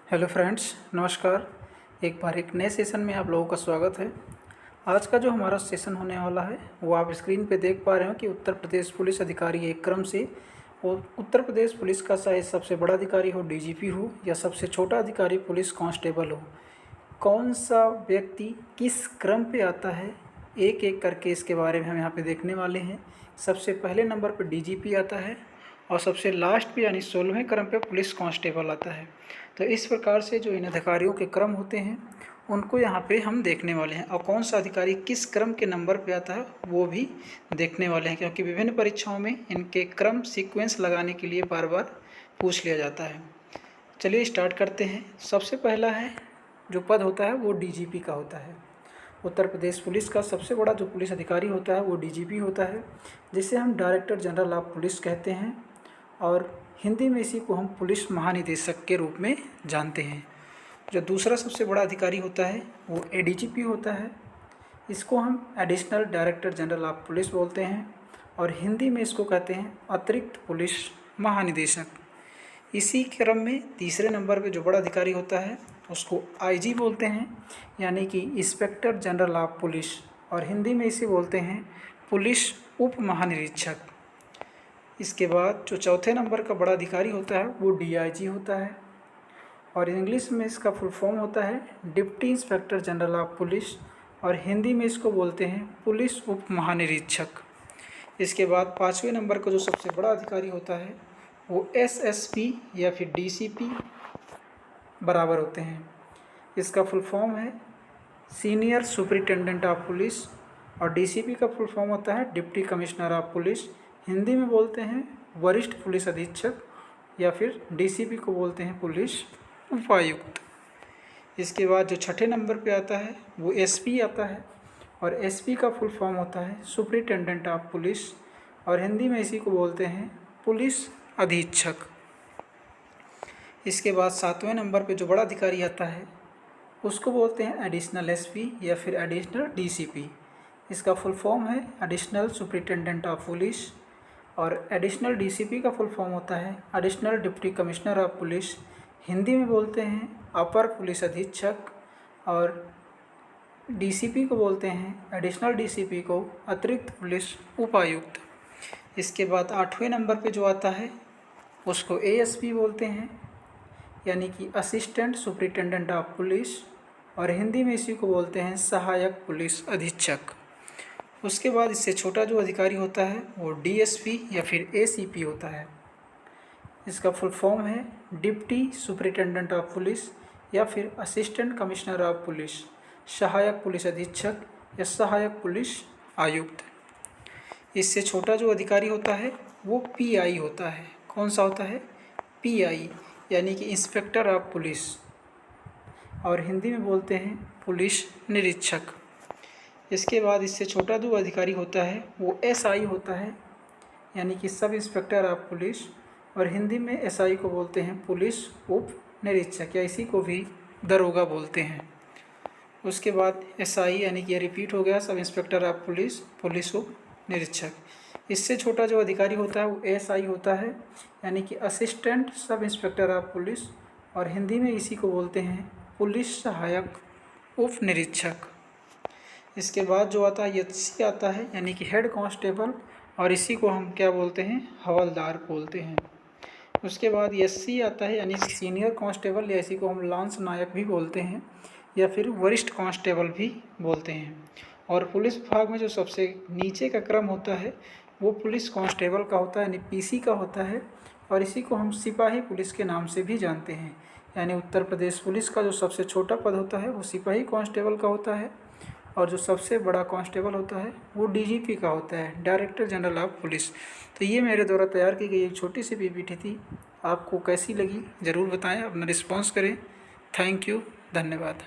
Hello friends, नमस्कार। एक बार एक नए सेशन में आप लोगों का स्वागत है। आज का जो हमारा सेशन होने वाला है वो आप स्क्रीन पे देख पा रहे हो कि उत्तर प्रदेश पुलिस अधिकारी एक क्रम से और उत्तर प्रदेश पुलिस का चाहे सबसे बड़ा अधिकारी हो डीजीपी हो या सबसे छोटा अधिकारी पुलिस कांस्टेबल हो, कौन सा व्यक्ति किस क्रम पे आता है एक एक करके इसके बारे में हम यहाँ पे देखने वाले हैं। सबसे पहले नंबर पे डीजीपी आता है और सबसे लास्ट पे यानी 16वें क्रम पे पुलिस कांस्टेबल आता है। तो इस प्रकार से जो इन अधिकारियों के क्रम होते हैं उनको यहाँ पे हम देखने वाले हैं और कौन सा अधिकारी किस क्रम के नंबर पे आता है वो भी देखने वाले हैं, क्योंकि विभिन्न परीक्षाओं में इनके क्रम सीक्वेंस लगाने के लिए बार बार पूछ लिया जाता है। चलिए स्टार्ट करते हैं। सबसे पहला है जो पद होता है वो डीजीपी का होता है। उत्तर प्रदेश पुलिस का सबसे बड़ा जो पुलिस अधिकारी होता है वो डीजीपी होता है, जिसे हम डायरेक्टर जनरल ऑफ पुलिस कहते हैं और हिंदी में इसी को हम पुलिस महानिदेशक के रूप में जानते हैं। जो दूसरा सबसे बड़ा अधिकारी होता है वो एडीजीपी होता है। इसको हम additional director general of police बोलते हैं और हिंदी में इसको कहते हैं अतिरिक्त पुलिस महानिदेशक। इसी क्रम में तीसरे नंबर पे जो बड़ा अधिकारी होता है उसको आईजी बोलते हैं, यानी कि इंस्पेक्टर जनरल ऑफ पुलिस, और हिंदी में इसे बोलते हैं पुलिस उप महानिरीक्षक। इसके बाद जो चौथे नंबर का बड़ा अधिकारी होता है वो डीआईजी होता है और इंग्लिश में इसका फुल फॉर्म होता है deputy inspector general of police और हिंदी में इसको बोलते हैं पुलिस उप महानिरीक्षक। इसके बाद पाँचवें नंबर का जो सबसे बड़ा अधिकारी होता है वो एसएसपी या फिर डीसीपी बराबर होते हैं। इसका फुल फॉर्म है सीनियर सुपरिटेंडेंट ऑफ पुलिस और डीसीपी का फुल फॉर्म होता है deputy commissioner of police. Hindi में बोलते हैं वरिष्ठ पुलिस अधीक्षक या फिर डीसीपी को बोलते हैं पुलिस उपायुक्त। इसके बाद जो छठे नंबर पे आता है वो एसपी आता है और एसपी का फुल फॉर्म होता है सुपरिटेंडेंट ऑफ पुलिस और हिंदी में इसी को बोलते हैं पुलिस अधीक्षक। इसके बाद सातवें नंबर पे जो बड़ा अधिकारी आता है उसको बोलते हैं एडिशनल एसपी या फिर एडिशनल डीसीपी। इसका फुल फॉर्म है एडिशनल सुपरिटेंडेंट ऑफ पुलिस और एडिशनल डीसीपी का फुल फॉर्म होता है additional deputy commissioner of police. Hindi में बोलते हैं अपर पुलिस अधीक्षक और डीसीपी को बोलते हैं एडिशनल डीसीपी को अतिरिक्त पुलिस उपायुक्त। इसके बाद आठवें नंबर पे जो आता है उसको एएसपी बोलते हैं, यानी कि असिस्टेंट सुपरिटेंडेंट ऑफ पुलिस और हिंदी में इसी को बोलते हैं सहायक पुलिस अधीक्षक। उसके बाद इससे छोटा जो अधिकारी होता है वो डीएसपी या फिर एसीपी होता है। इसका फुल फॉर्म है डिप्टी सुपरिटेंडेंट ऑफ पुलिस या फिर असिस्टेंट कमिश्नर ऑफ पुलिस, सहायक पुलिस अधीक्षक या सहायक पुलिस आयुक्त। इससे छोटा जो अधिकारी होता है वो पीआई होता है। कौन सा होता है? पीआई, यानी कि इंस्पेक्टर ऑफ पुलिस और हिंदी में बोलते हैं पुलिस निरीक्षक। इसके बाद इससे छोटा जो अधिकारी होता है वो एसआई होता है, यानी कि सब इंस्पेक्टर ऑफ पुलिस और हिंदी में एसआई को बोलते हैं पुलिस उप निरीक्षक या इसी को भी दरोगा बोलते हैं। उसके बाद एसआई यानी कि रिपीट हो गया sub inspector of police, police उप निरीक्षक। इससे छोटा जो अधिकारी होता है वो एएसआई होता है, यानी कि assistant sub inspector of police और हिंदी में इसी को बोलते हैं पुलिस सहायक उप निरीक्षक। इसके बाद जो आता है एचसी आता है, यानी कि हेड कांस्टेबल और इसी को हम क्या बोलते हैं? हवलदार बोलते हैं। उसके बाद एससी आता है, यानी कि सीनियर कांस्टेबल या इसी को हम लांस नायक भी बोलते हैं या फिर वरिष्ठ कांस्टेबल भी बोलते हैं। और पुलिस विभाग में जो सबसे नीचे का क्रम होता है वो पुलिस कांस्टेबल का होता है, यानी पीसी का होता है और इसी को हम सिपाही पुलिस के नाम से भी जानते हैं। यानी उत्तर प्रदेश पुलिस का जो सबसे छोटा पद होता है वो सिपाही कांस्टेबल का होता है और जो सबसे बड़ा कांस्टेबल होता है वो डीजीपी का होता है, डायरेक्टर जनरल ऑफ पुलिस। तो ये मेरे द्वारा तैयार की गई एक छोटी सी पीपीटी थी। आपको कैसी लगी ज़रूर बताएं, अपना रिस्पॉन्स करें। थैंक यू, धन्यवाद।